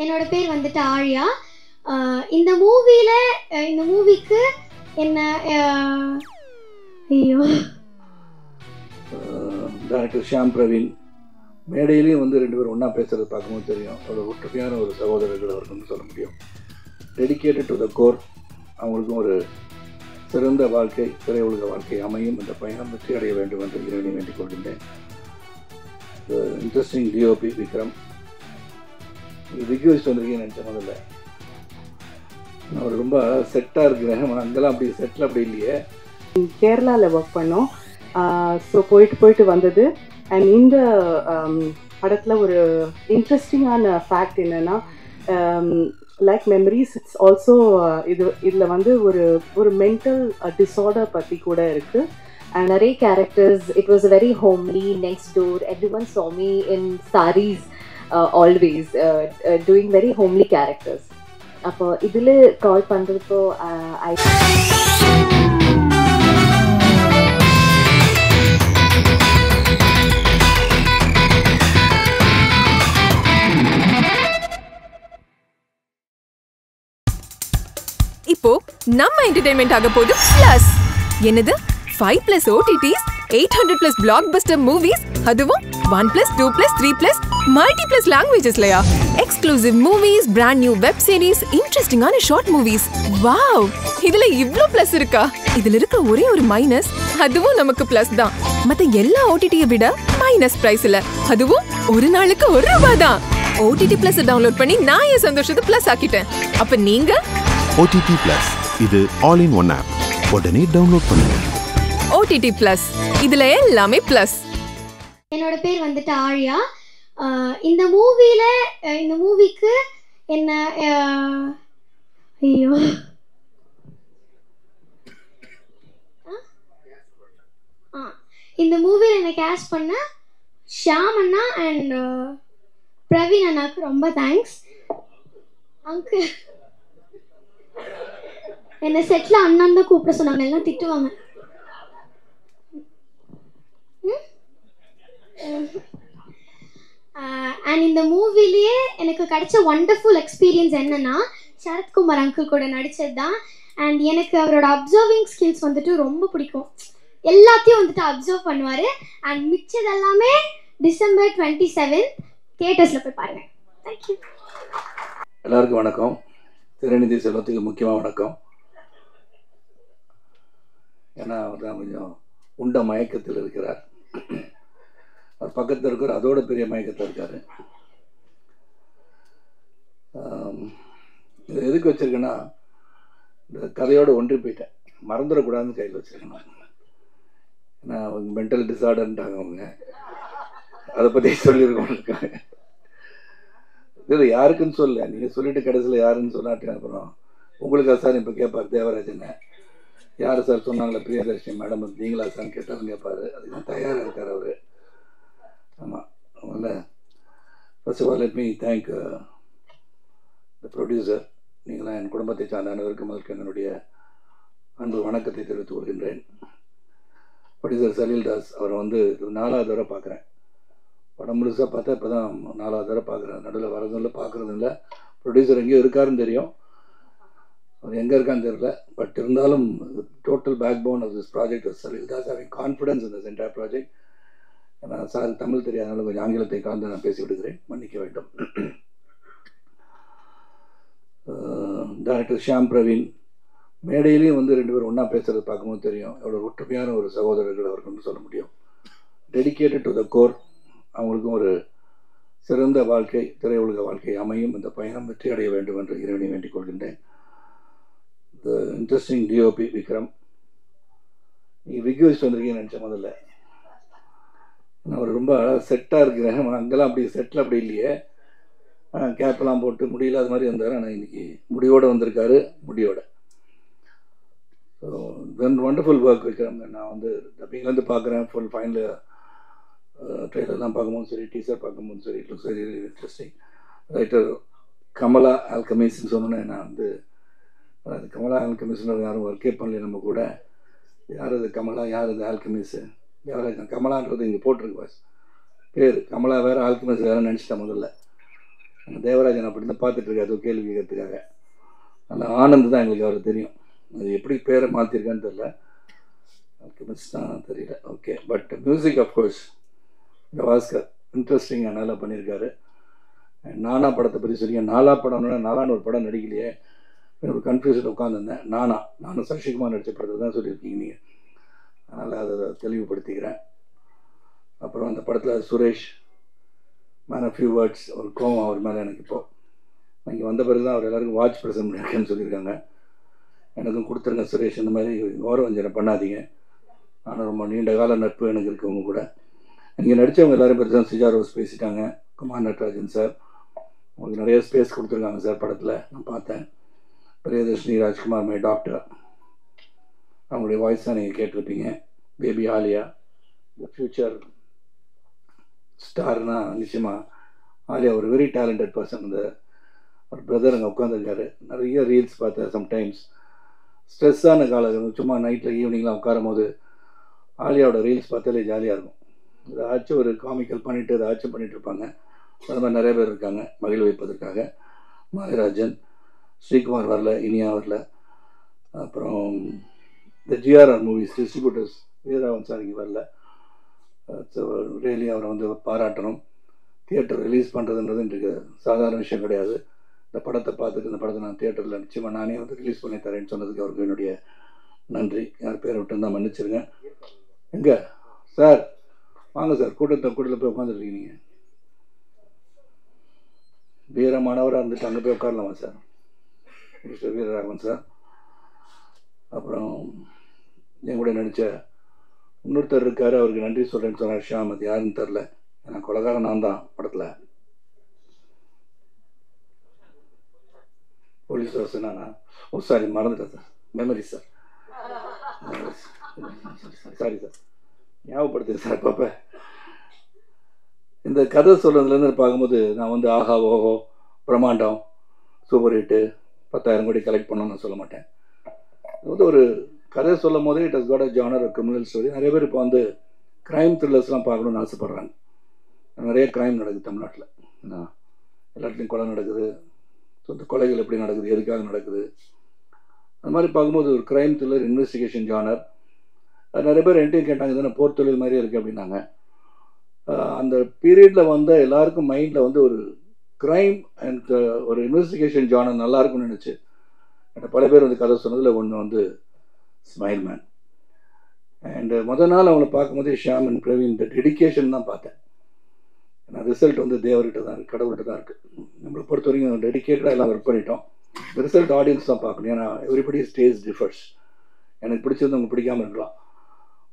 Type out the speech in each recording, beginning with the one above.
என்னோட பேர் வந்துட்டு ஆழியா. இந்த மூவிக்கு என்ன ஐயோ டைரக்டர் ஷாம் பிரவீன் மேடையிலையும் வந்து ரெண்டு பேரும் ஒன்றா பேசுகிறது பார்க்கும்போது தெரியும் ஒரு ஒற்றுமையான ஒரு சகோதரர்கள் அவருக்குன்னு சொல்ல முடியும். Dedicated to the core. அவங்களுக்கும் ஒரு சிறந்த வாழ்க்கை, திரையுலக வாழ்க்கை அமையும். இந்த பயணம் வெற்றி அடைய வேண்டும் என்று இறைவனை வேண்டிக் கொள்கின்றேன். Interesting DOP Vikram. ரிக்வெஸ்ட் வந்திருக்கீங்கன்னு நினச்ச முதல்ல. அவர் ரொம்ப செட்டாக இருக்கிறேன். அங்கெல்லாம் அப்படி செட்டில் அப்படி இல்லையே. கேரளாவில் ஒர்க் பண்ணோம். ஸோ போயிட்டு வந்தது. அண்ட் இந்த படத்தில் ஒரு இன்ட்ரெஸ்டிங்கான ஃபேக்ட் என்னென்னா, லைக் மெமரிஸ், இட்ஸ் ஆல்சோ இதில் வந்து ஒரு மென்டல் டிஸார்டர் பற்றி கூட இருக்குது. And நிறைய characters, it was a very homely, next door, everyone saw me in sarees always, doing very homely characters. அப்போ இதில் கால் பண்ணுறப்போ இப்போ நம்ம என்டர்டைன்மெண்ட் ஆக போகுது பிளஸ். என்னது 5+ OTTs, 800+ blockbuster movies, அதுவும் 1+, 2+, 3+, multi+ languagesலயா? Exclusive movies, brand new web series, இன்ட்ரெஸ்டிங்கான ஷார்ட் மூவிஸ். வாவ், இதுல இவ்ளோ பிளஸ் இருக்கா? இதுல இருக்க ஒரே ஒரு மைனஸ், அதுவும் நமக்கு பிளஸ் தான். மத்த எல்லா OTT-யை விட மைனஸ் பிரைஸ்ல, அதுவும் ஒரு நாளுக்கு ₹1 தான். OTT Plus டவுன்லோட் பண்ணி நான் என் சந்தோஷத்தை பிளஸ் ஆக்கிட்டேன். அப்ப நீங்க OTT Plus, இது ஆல் இன் ஒன் ஆப். உடனே டவுன்லோட் பண்ணுங்க. OTT Plus, இதுல எல்லாமே பிளஸ். என்னோட பேர் வந்துட்டு ஆழியா. இந்த மூவிக்கு என்ன ஐயோ இந்த மூவியில் என்னை கேஸ்ட் பண்ண ஷாம் அண்ணா அண்ட் பிரவீன் அண்ணாக்கு ரொம்ப தேங்க்ஸ். அங்கிள் என்னை செட்டில் அண்ணன் தான் கூப்பிட சொன்னாங்க, எல்லாம் திட்டுவாங்க. அண்ட் இந்த மூவிலேயே எனக்கு கிடைச்ச ஒண்டர்ஃபுல் எக்ஸ்பீரியன்ஸ் என்னன்னா, சரத்குமார் அங்கிள் கூட நடித்தது தான். அண்ட் எனக்கு அவரோட அப்சர்விங் ஸ்கில்ஸ் வந்துட்டு ரொம்ப பிடிக்கும். எல்லாத்தையும் வந்துட்டு அப்சர்வ் பண்ணுவார். அண்ட் மிச்சது எல்லாமே December 27 தியேட்டர்ஸில் போய் பாருங்கள். தேங்க்யூ. எல்லாருக்கும் வணக்கம். திரைநிதி செல்வத்துக்கு முக்கியமாக வணக்கம். ஏன்னா அவர் தான் கொஞ்சம் உண்ட மயக்கத்தில் இருக்கிறார். அவர் பக்கத்தில் இருக்கிற அதோட பெரிய மயக்கத்தில் இருக்கார். இது எதுக்கு வச்சுருக்கேன்னா, இந்த கதையோடு ஒன்றி போயிட்டேன், மறந்துடக்கூடாதுன்னு கையில் வச்சுருக்கேன். ஏன்னா அவங்க மென்டல் டிஸார்டர்ன்ட்டாங்க. அவங்க அதை பற்றி சொல்லியிருக்கோம் இருக்காங்க. இது யாருக்குன்னு சொல்ல, நீங்கள் சொல்லிட்டு கடைசியில் யாருன்னு சொன்னாட்டு அப்புறம் உங்களுக்கு சார் இப்போ கேட்பார் தேவராஜனை, யார் சார் சொன்னாங்களே பிரியதர்ஷினி மேடம் நீங்களா சார் கேட்டாலும் கேட்பார். அதுக்கு தயாராக இருக்கார் அவர். ஆமாம், அதனால் first of all let me thank the producer. நீங்களாம் என் குடும்பத்தை சார்ந்த அனைவருக்கும் முதற்கு என்னுடைய அன்பு வணக்கத்தை தெரிவித்துக் கொள்கின்றேன். ப்ரொடியூசர் சலீல் தாஸ் அவரை வந்து 4வது தடவை பார்க்குறேன். படம் முழுசாக பார்த்தா இப்போ தான் 4வது தடவை பார்க்குறேன். நடுவில் வரதும் இல்லை, பார்க்குறதும் இல்லை. ப்ரொடியூசர் எங்கேயோ இருக்காருன்னு தெரியும், அவர் எங்கே இருக்கான்னு தெரியல. பட் இருந்தாலும் total backbone of this project Salil Das, having confidence in this entire project. நான் சார் தமிழ் தெரியாதனால கொஞ்சம் ஆங்கிலத்தை கலந்து நான் பேசி விடுகிறேன், மன்னிக்க வேண்டும். டைரக்டர் ஷாம் பிரவீன் மேடையிலையும் வந்து ரெண்டு பேரும் ஒன்றா பேசுகிறது பார்க்கும்போது தெரியும் எவ்வளோ ஒற்றுமையான ஒரு சகோதரர்கள் அவருக்குன்னு சொல்ல முடியும். Dedicated to the core. அவங்களுக்கும் ஒரு சிறந்த வாழ்க்கை, திரையுலக வாழ்க்கை அமையும். இந்த பயணம் வெற்றி அடைய வேண்டும் என்று இறைவனை வேண்டிக் கொள்கின்றேன். Interesting DOP Vikram. நீங்கள் ரிக்வெஸ்ட் வந்திருக்கீங்கன்னு நினச்ச முதல்ல. அவர் ரொம்ப செட்டாக இருக்கிறேன். அங்கெல்லாம் அப்படி செட்டில் அப்படி இல்லையே. கேப்பெல்லாம் போட்டு முடியல அது மாதிரி வந்தார். ஆனால் இன்றைக்கி முடிவோடு வந்திருக்காரு, முடியோட. So then wonderful work Vikram. நான் வந்து டப்பிங்லேருந்து பார்க்குறேன், ஃபுல் ஃபைனல் ட்ரெய்லர்லாம் பார்க்கும்போது சரி, டீசர் பார்க்கும்போது சரி, it looks very interesting. Writer கமலா ஆல்கமிஸ்ன்னு சொன்னோன்னே நான் வந்து அது கமலா ஆல்கமிஸ்ன்னு யாரும் ஒர்க்கே பண்ணல நம்ம கூட. யார் அது கமலா, யார் அது ஆல்கமிஸு, கமலான்றது இங்கே போட்டிருக்கு பாஸ் பேர். கமலா வேறு, ஆல்கமிஸ் வேறு நினச்சிட்டேன் முதல்ல. தேவராஜன் அப்படி தான் பார்த்துட்ருக்காரு ஏதோ கேள்வி கேட்கறதுக்காக. அந்த ஆனந்த் தான் எங்களுக்கு அவருக்கு தெரியும். அது எப்படி பேரை மாற்றிருக்கான்னு தெரியல, மிஸ் தான் தெரியல. Okay, but music of course Gavaskar இன்ட்ரெஸ்டிங்காக நல்லா பண்ணியிருக்காரு. நானா படத்தை பற்றி சொல்லிங்க. நாலா படம்னா நாலான்னு ஒரு படம் நடிக்கலையே, ஒரு கன்ஃபியூஷன் உட்காந்துருந்தேன். நானும் சசிகுமார் நடித்த படத்தை தான் சொல்லியிருக்கீங்க நீங்கள், அதனால் அதை தெளிவுபடுத்திக்கிறேன். அப்புறம் அந்த படத்தில் Suresh man of few words, ஒரு கோவம் அவர் மேலே எனக்கு இப்போது. இங்கே வந்த பிறகு தான் அவர் எல்லாருக்கும் வாட்ச் ப்ரெசன்ட் பண்ணியிருக்கேன்னு சொல்லியிருக்காங்க. எனக்கும் கொடுத்துருங்க சுரேஷ், இந்த மாதிரி ஓரவஞ்சனை பண்ணாதீங்க. ஆனால் ரொம்ப நீண்ட கால நட்பு எனக்கு இருக்கவங்க கூட. இங்கே நடித்தவங்க எல்லோரும் பேர் தான் சிஜா ரோஸ் பேசிட்டாங்க, குமார் நட்ராஜன் சார் உங்களுக்கு நிறைய ஸ்பேஸ் கொடுத்துருக்காங்க சார் படத்தில், நான் பார்த்தேன். பிரியதர்ஷினி ராஜ்குமார் மை டாக்டர், அவங்களுடைய வாய்ஸ் தான் நீங்கள் கேட்டிருப்பீங்க. பேபி ஆலியா, த ஃப்யூச்சர் ஸ்டார்னா நிச்சயமாக ஆலியா ஒரு வெரி டேலண்டட் பர்சன். அந்த ஒரு பிரதர் அங்கே உட்காந்துருக்காரு. நிறைய ரீல்ஸ் பார்த்தேன். சம்டைம்ஸ் ஸ்ட்ரெஸ்ஸான காலம், சும்மா நைட்டில் ஈவினிங்லாம் உட்காரும் போது ஆலியாவோட ரீல்ஸ் பார்த்தாலே ஜாலியாக இருக்கும். ஏதாச்சும் ஒரு காமிக்கல் பண்ணிவிட்டு ஏதாச்சும் பண்ணிகிட்டு இருப்பாங்க. அது மாதிரி நிறைய பேர் இருக்காங்க மகிழ் வைப்பதற்காக. மாயராஜன், ஸ்ரீகுமார் வரல, இனியா வரல. அப்புறம் இந்த ஜிஆர்ஆர் மூவிஸ் டிஸ்ட்ரிபியூட்டர்ஸ் வீரராவன் சார் இங்கே வரல. ரியலி அவரை வந்து பாராட்டணும். தியேட்டர் ரிலீஸ் பண்ணுறதுன்றது இன்றைக்கு சாதாரண விஷயம் கிடையாது. இந்த படத்தை பார்த்துட்டு இந்த படத்தை நான் தியேட்டரில் நிச்சயமாக நானே வந்து ரிலீஸ் பண்ணி தரேன்னு சொன்னதுக்கு அவருக்கு என்னுடைய நன்றி. யார் பேரை விட்டுருந்தா மன்னிச்சிருங்க. எங்கே சார் வாங்க சார், கூட்டத்தில் போய் உட்காந்துருக்கீங்க நீங்கள். வீரமானவராக இருந்துட்டு அங்கே போய் உட்காரலாமா சார்? Mister Veeraraghavan sir. அப்புறம் என் கூட நடித்த இன்னொருத்தர் இருக்கார், அவருக்கு நன்றி சொல்கிறேன்னு சொன்னார் ஷியாம். அது யாருன்னு தெரில, ஏன்னா கொலகாரன் நான் தான் படத்தில். போலீஸ் வாசனா, ஓ சாரி மறந்துட்டேன் sir, memory sir, sorry sir, ஞாபகப்படுத்துங்க சார். பாப்பா இந்த கதை சொல்கிறதுலேருந்து பார்க்கும்போது நான் வந்து ஆஹா ஓஹோ பிரம்மாண்டம் சூப்பர் ஹிட்டு 10,000 கோடி கலெக்ட் பண்ணணும்னு சொல்ல மாட்டேன். இது வந்து ஒரு கதை சொல்லும் போதே it has got a genre criminal story. நிறைய பேர் இப்போ வந்து க்ரைம் த்ரில்லர்ஸ்லாம் பார்க்கணுன்னு ஆசைப்பட்றாங்க. நிறைய க்ரைம் நடக்குது தமிழ்நாட்டில், எல்லாத்துலேயும் கொலை நடக்குது. ஸோ இந்த கொலைகள் எப்படி நடக்குது, எதுக்காக நடக்குது, அது மாதிரி பார்க்கும்போது ஒரு க்ரைம் த்ரில்லர் இன்வெஸ்டிகேஷன் ஜானர். நிறைய பேர் என்கிட்ட கேட்டாங்க, தானே போர் தொழில் மாதிரியே இருக்குது அப்படின்னாங்க. அந்த பீரியடில் வந்து எல்லாருக்கும் மைண்டில் வந்து ஒரு க்ரைம் அண்ட் ஒரு இன்வெஸ்டிகேஷன் ஜானர் நல்லாயிருக்கும்னு நினச்சி பல பேர் வந்து கதை சொன்னதில் ஒன்று வந்து ஸ்மைல் மேன். அண்டு முதல் நாள் அவங்கள பார்க்கும்போது ஷியாம் அண்ட் பிரவீன் இந்த டெடிக்கேஷன் தான் பார்த்தேன். ஏன்னா ரிசல்ட் வந்து தேவர்கிட்ட தான் இருக்குது, கடவுள்கிட்ட தான் இருக்குது. நம்மளை பொறுத்த வரைக்கும் டெடிக்கேட்டடாக எல்லாம் ஒர்க் பண்ணிட்டோம். ரிசல்ட் ஆடியன்ஸ் தான் பார்க்கணும். ஏன்னா எவ்ரிபடி ஸ்டேஜ் டிஃபர்ஸ். எனக்கு பிடிச்சது உங்களுக்கு பிடிக்காமல் இருக்கலாம்.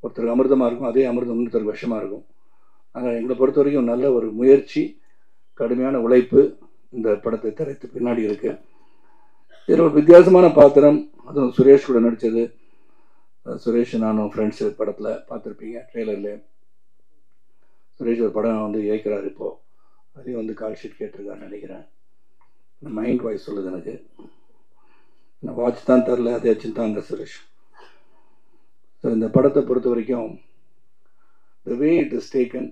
ஒருத்தருக்கு அமிர்தமாக இருக்கும், அதே அமிர்தம் இன்னொருத்தருக்கு விஷமாக இருக்கும். ஆனால் எங்களை பொறுத்த வரைக்கும் நல்ல ஒரு முயற்சி, கடுமையான உழைப்பு இந்த படத்தை திரைத்து பின்னாடி இருக்குது. இதில் ஒரு வித்தியாசமான பாத்திரம், அதுவும் சுரேஷ் கூட நடித்தது. சுரேஷ் நானும் ஃப்ரெண்ட்ஸு படத்தில் பார்த்துருப்பீங்க ட்ரெய்லரில். சுரேஷ் ஒரு படம் வந்து இயக்கிறார் இப்போது, அதையும் வந்து கால் ஷீட் கேட்டிருக்காருன்னு நினைக்கிறேன். மைண்ட் வாய்ஸ் சொல்லுது எனக்கு, நான் வாட்ச் தான் தரல, அதே சிந்தாங்க சுரேஷ். ஸோ இந்த படத்தை பொறுத்த வரைக்கும் த வே இட் இஸ் டேக்கன்,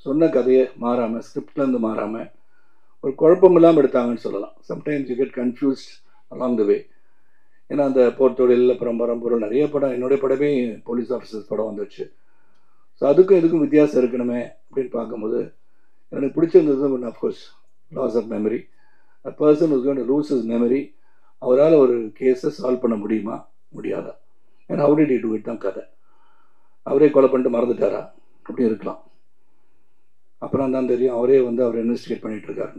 சொன்ன கதையை மாறாமல், ஸ்கிரிப்ட்லேருந்து மாறாமல் ஒரு குழப்பம் இல்லாமல் எடுத்தாங்கன்னு சொல்லலாம். Sometimes you get confused along the way. ஏன்னா அந்த போர் தொழில், அப்புறம் பரம்பொருள், நிறைய படம், என்னுடைய படமே போலீஸ் ஆஃபீஸர்ஸ் படம் வந்துடுச்சு. ஸோ அதுக்கும் இதுக்கும் வித்தியாசம் இருக்கணுமே அப்படின்னு பார்க்கும்போது எனக்கு பிடிச்சிருந்தது ஒன்று of course loss of memory. A person was going to lose his memory. அவரால் ஒரு கேஸை சால்வ் பண்ண முடியுமா, முடியாதா? ஏன்னா how did he do it தான் கதை. அவரே கொலை பண்ணிட்டு மறந்துட்டாரா, அப்படி இருக்கலாம். அப்புறம் தான் தெரியும் அவரே வந்து அவர் இன்வெஸ்டிகேட் பண்ணிகிட்டு இருக்காரு.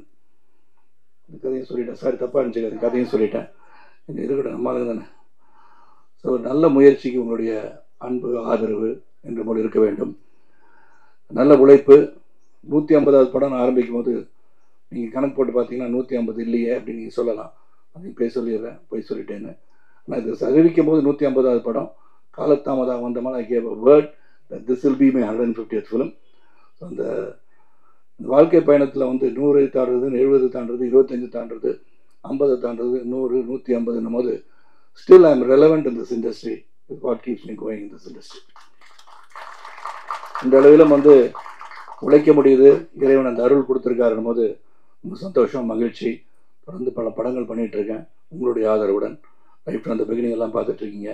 இந்த கதையும் சொல்லிட்டேன், சாரி தப்பாக இருந்துச்சு, கதையும் சொல்லிட்டேன். இது இருக்கட்டும், நம்மளுக்கு தானே. ஸோ நல்ல முயற்சிக்கு உங்களுடைய அன்பு, ஆதரவு என்று போல் இருக்க வேண்டும். நல்ல உழைப்பு. 150வது படம் ஆரம்பிக்கும் போது நீங்கள் கணக்கு போட்டு பார்த்தீங்கன்னா 150 இல்லையே அப்படின்னு நீங்கள் சொல்லலாம். அதையும் போய் சொல்லிடுறேன், போய் சொல்லிட்டேன்னு. ஆனால் இது அறிவிக்கும் போது 150வது படம் காலத்தாமதாக வந்த மாதிரி I gave a word that this will be my 150th film. So அந்த வாழ்க்கை பயணத்தில் வந்து 100 தாண்டுறது, 70 தாண்டுறது, 25 தாண்டுறது, 50 தாண்டுறது, 100, 150 போது still I am relevant in this industry. Is what keeps me going in this industry. இந்த அளவிலும் வந்து உழைக்க முடியுது, இறைவன் அந்த அருள் கொடுத்துருக்காருன்னும் போது ரொம்ப சந்தோஷம், மகிழ்ச்சி. தொடர்ந்து பல படங்கள் பண்ணிகிட்ருக்கேன் உங்களுடைய ஆதரவுடன். ரைட் அந்த பிகினிங் எல்லாம் பார்த்துட்ருக்கீங்க.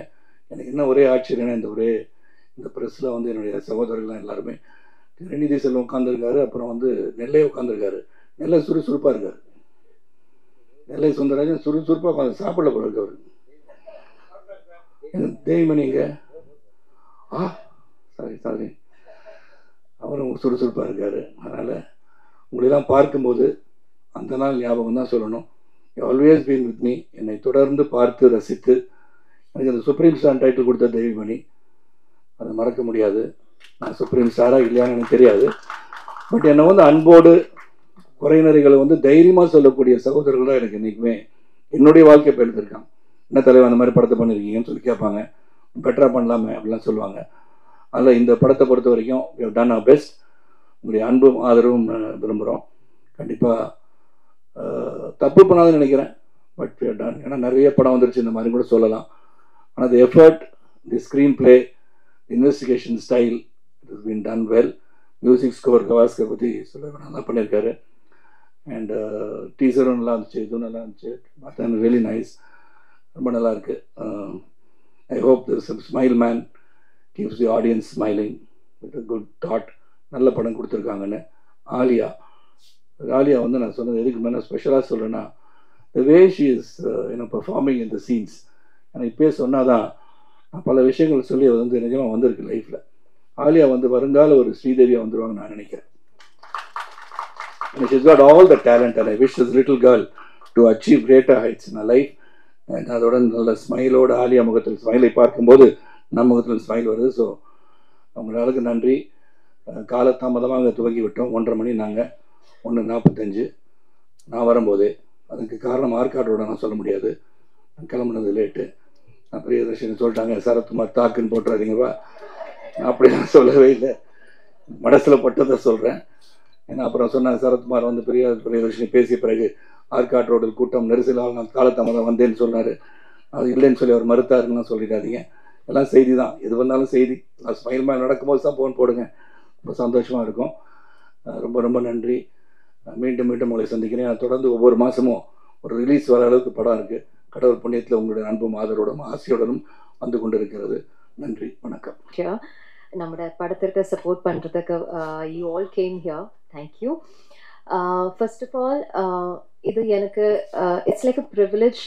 எனக்கு என்ன ஒரே ஆச்சரியம்னா இந்த ப்ரெஸ்ஸில் வந்து என்னுடைய சகோதரர்கள்லாம் எல்லாருமே திருநிதி செல்வம் உட்காந்துருக்காரு, அப்புறம் வந்து நெல்லை உட்காந்துருக்காரு. நெல்லை சுறுசுறுப்பாக இருக்கார். நெல்லை சுந்தரராஜன் சுறுசுறுப்பாக உட்காந்து சாப்பிடல போல இருக்கவர். தேவிமணி இங்கே சாரி அவரும் சுறுசுறுப்பாக இருக்கார். அதனால் உங்களெல்லாம் பார்க்கும்போது அந்த நாள் ஞாபகம் தான் சொல்லணும். You always been with me. என்னை தொடர்ந்து பார்த்து ரசித்து எனக்கு அந்த சுப்ரீம் ஸ்டார் டைட்டில் கொடுத்த தேவிமணி, அதை மறக்க முடியாது. நான் சுப்ரீம் ஸ்டாராக இல்லையான்னு எனக்கு தெரியாது. பட் என்னை வந்து அன்போடு குறைநிறைகளை வந்து தைரியமாக சொல்லக்கூடிய சகோதரர்கள் தான் எனக்கு என்றைக்குமே என்னுடைய வாழ்க்கை எடுத்திருக்காங்க. என்ன தலைவர் அந்த மாதிரி படத்தை பண்ணியிருக்கீங்கன்னு சொல்லி கேட்பாங்க. பெட்டராக பண்ணலாமே அப்படிலாம் சொல்லுவாங்க. அதில் இந்த படத்தை பொறுத்த வரைக்கும் we have done our best. உங்களுடைய அன்பும் ஆதரவும் விரும்புகிறோம். கண்டிப்பாக தப்பு பண்ணாதுன்னு நினைக்கிறேன். But we have done. ஏன்னா நிறைய படம் வந்துருச்சு இந்த மாதிரி கூட சொல்லலாம். ஆனால் the effort, the screenplay, investigation style, it has been done well. Music score Gavaskar பற்றி சொல்ல நல்லா பண்ணியிருக்காரு. அண்ட் டீசரும் நல்லா இருந்துச்சு, இதுவும் நல்லா இருந்துச்சு. பார்த்தா ரியலி நைஸ், ரொம்ப நல்லா இருக்கு. I hope this smile man keeps the audience smiling with a good thought. நல்ல படம் கொடுத்துருக்காங்கன்னு. ஆலியா வந்து நான் சொன்னது எதுக்கு மேலே ஸ்பெஷலாக சொல்கிறேன்னா, the way she is performing in the scenes. எனக்கு இப்போயே சொன்னால் தான் நான் பல விஷயங்கள் சொல்லி அது வந்து நிஜமாக வந்திருக்கு லைஃப்பில். ஆலியா வந்து வருங்கால ஒரு ஸ்ரீதேவியாக வந்துடுவாங்க நான் நினைக்கிறேன். And she's got all the talent and I wish this little girl to achieve greater heights in her life. And அதோட நல்ல ஸ்மைலோட ஆலியா முகத்தில் ஸ்மைலை பார்க்கும்போது நம்ம முகத்தில் ஸ்மைல் வருது. ஸோ அவங்களுக்கு நன்றி. காலதாமதமாக துவங்கி விட்டோம். 1:30 மணி நாங்கள் 1:45 நான் வரும்போதே. அதுக்கு காரணம் ஆர்காட்டோட நான் சொல்ல முடியாது, நான் கிளம்புனது லேட்டு. நான் பிரியதர்ஷினி சொல்லிட்டாங்க சரத்குமார் தாக்குன்னு போட்டுறாதீங்கப்பா. அப்படிலாம் சொல்லவே இல்லை, மனசில் பட்டதை சொல்கிறேன். ஏன்னா அப்புறம் சொன்னாங்க சரத்குமார் வந்து பிரியதர்ஷினி பேசிய பிறகு ஆர்காட் ரோடில் கூட்டம் நெரிசலால் நான் காலதாமதம் வந்தேன்னு சொன்னார். அது இல்லைன்னு சொல்லி அவர் மறுத்தாருன்னு சொல்லிடாதீங்க. எல்லாம் செய்தி தான், எது வந்தாலும் செய்தி. நான் ஸ்மைல் மேல் நடக்கும்போது தான் ஃபோன் போடுங்க, ரொம்ப சந்தோஷமாக இருக்கும். ரொம்ப ரொம்ப நன்றி. மீண்டும் மீண்டும் உங்களை சந்திக்கிறேன். நான் தொடர்ந்து ஒவ்வொரு மாதமும் ஒரு ரிலீஸ் வர அளவுக்கு படம் இருக்குது. கடவுள் புண்ணியத்தில் உங்களுடைய அன்பும் ஆதரவோடும் ஆசையுடனும் வந்து கொண்டு இருக்கிறது. நன்றி, வணக்கம். நம்மளோட படத்திற்கு சப்போர்ட் பண்ணுறதுக்கு you all came here. Thank you. First of all இது எனக்கு it's like a privilege,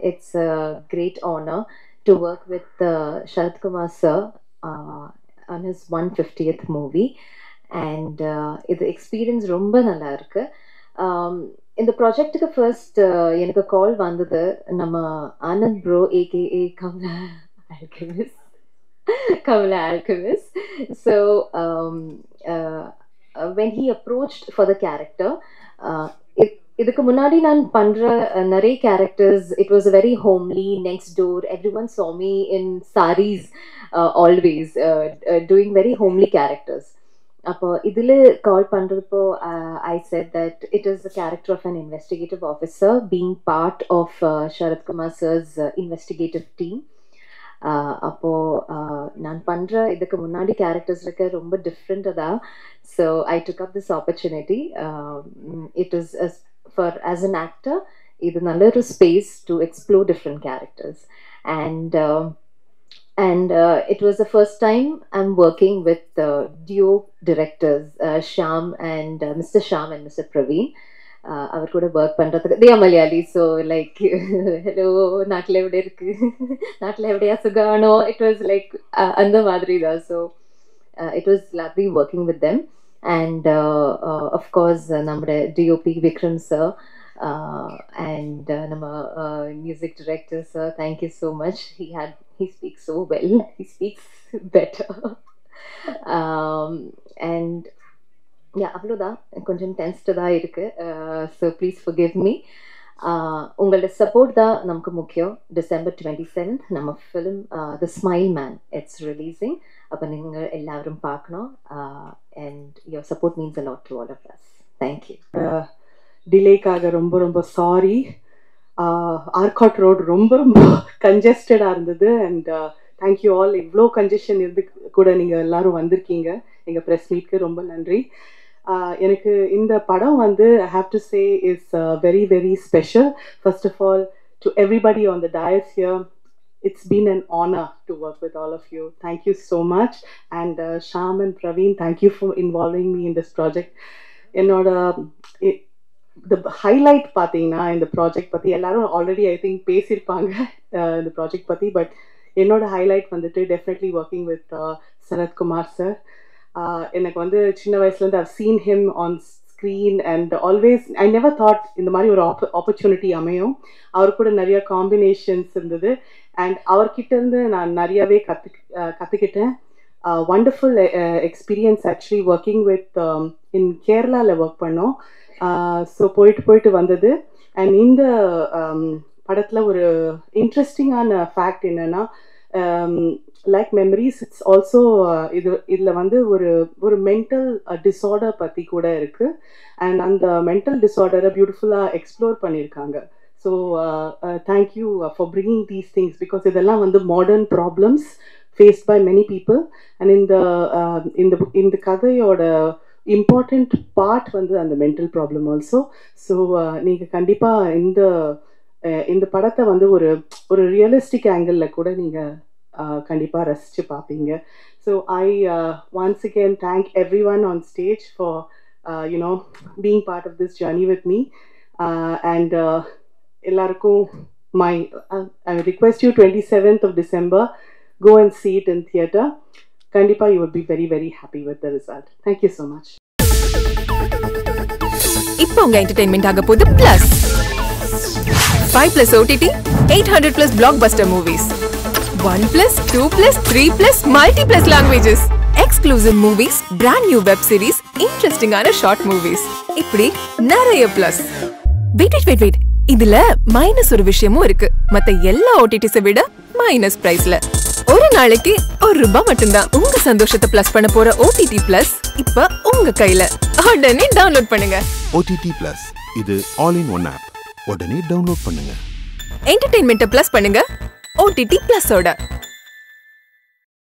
it's a great honour to work with Sarathkumar sir on his 150th movie. And இது எக்ஸ்பீரியன்ஸ் ரொம்ப நல்லா இருக்கு. இந்த ப்ராஜெக்டுக்கு ஃபர்ஸ்ட் எனக்கு கால் வந்தது நம்ம Anand bro AKA Kamala Alchemist. So when he approached for the character, இதுக்கு முன்னாடி நான் பண்ற நிறைய characters, it was a very homely, next door, everyone saw me in sarees always, doing very homely characters. அப்போ இதில் கால் பண்ணுறப்போ I said that it is the character of an investigative officer being part of Sharath Kumar sir's investigative team. அப்போது நான் பண்ணுற இதுக்கு முன்னாடி characters இருக்க ரொம்ப டிஃப்ரெண்ட்டாக தான். So I took up this opportunity. It is as an actor, இது நல்ல ஒரு space to explore different characters. And it was the first time I'm working with duo directors, Shyam and Mr. Shyam and Mr. Praveen. அவர் கூட work பண்ணுறதுக்கு தே Malayali. So like hello நாட்டில் எப்படி இருக்கு, நாட்டில் எப்படியா சுகானோ, இட் வாஸ் லைக் அந்த மாதிரி தான். So it was lovely working with them. And of course நம்மளோட டிஓபி விக்ரம் சார் and நம்ம music director sir, thank you so much. he speaks so well, he speaks better. And அவ்வளோதான், கொஞ்சம் டென்ஸ்டு தான் இருக்குது. So please forgive me. உங்களோட சப்போர்ட் தான் நமக்கு முக்கியம். December 27th நம்ம film the smile man it's releasing. அப்போ நீங்கள் எல்லாரும் பார்க்கணும். And your support means a lot to all of us. Thank you. டிலேக்காக ரொம்ப ரொம்ப சாரி. ஆர்காட் ரோடு ரொம்ப ரொம்ப கன்ஜஸ்டடாக இருந்தது. And thank you all. இவ்வளோ கன்ஜெஷன் இருந்து கூட நீங்கள் எல்லோரும் வந்திருக்கீங்க எங்கள் ப்ரெஸ் மீட்க்கு. ரொம்ப நன்றி. எனக்கு இந்த படம் வந்து I have to say is very very special. First of all, to everybody on the dais here, it's been an honor to work with all of you. Thank you so much. And Shyam and Praveen, thank you for involving me in this project. The highlight பார்த்தீங்கன்னா இந்த project பற்றி எல்லாரும் already I think பேசியிருப்பாங்க இந்த project பற்றி. But என்னோட highlight வந்துட்டு definitely working with Sarathkumar sir. எனக்கு வந்து சின்ன வயசுலேருந்து I've seen him on screen and always I never thought இந்த மாதிரி ஒரு ஆப்பர்ச்சுனிட்டி அமையும். அவர் கூட நிறைய காம்பினேஷன்ஸ் இருந்தது அண்ட் அவர்கிட்ட இருந்து நான் நிறையவே கற்றுக்கிட்டேன். Wonderful experience actually working with in கேரளாவில் ஒர்க் பண்ணோம். ஸோ போயிட்டு வந்தது. அண்ட் இந்த படத்தில் ஒரு இன்ட்ரெஸ்டிங்கான ஃபேக்ட் என்னென்னா லைக் மெமரிஸ் இட்ஸ் ஆல்சோ இதில் வந்து ஒரு மென்டல் டிஸார்டர் பற்றி கூட இருக்குது. அண்ட் அந்த மென்டல் டிஸார்டரை பியூட்டிஃபுல்லாக எக்ஸ்ப்ளோர் பண்ணியிருக்காங்க. So thank you for bringing these things because இதெல்லாம் வந்து modern problems faced by many people. And இந்த கதையோட இம்பார்ட்டண்ட் பார்ட் வந்து அந்த மென்டல் ப்ராப்ளம் ஆல்சோ. ஸோ நீங்கள் கண்டிப்பாக இந்த படத்தை வந்து ஒரு ரியலிஸ்டிக் ஆங்கிளில் கூட நீங்கள் கண்டிப்பாக ரசித்து பார்ப்பீங்க. So I once again thank everyone on stage for being part of this journey with me. And எல்லாருக்கும் I request you 27th of December, go and see it in theatre. Kandipa, you will be very very happy with the result. Thank you so much. இப்போ உங்க entertainment ஆக போகுது plus 5+ OTT 800+ blockbuster movies 1+, 2+, 3+, multi+ languages, exclusive movies, brand new web series, interesting ஆன short movies, இப்படி நிறைய plus. Wait இதுல minus ஒரு விஷயமும் இருக்கு. மத்த எல்லா ஓடிடிஸை விட மைனஸ் பிரைஸ்ல ஒரு நாளைக்கு ₹1 மட்டும்தான். உங்க சந்தோஷத்தை பிளஸ் பண்ண போற OTT Plus இப்ப உங்க கையில. உடனே டவுன்லோட் பண்ணுங்க. OTT Plus இது ஆல் இன் ஒன் ஆப். உடனே டவுன்லோட் பண்ணுங்க. என்டர்டெயின்மெண்ட்டை பிளஸ் பண்ணுங்க OTT Plus ஓட.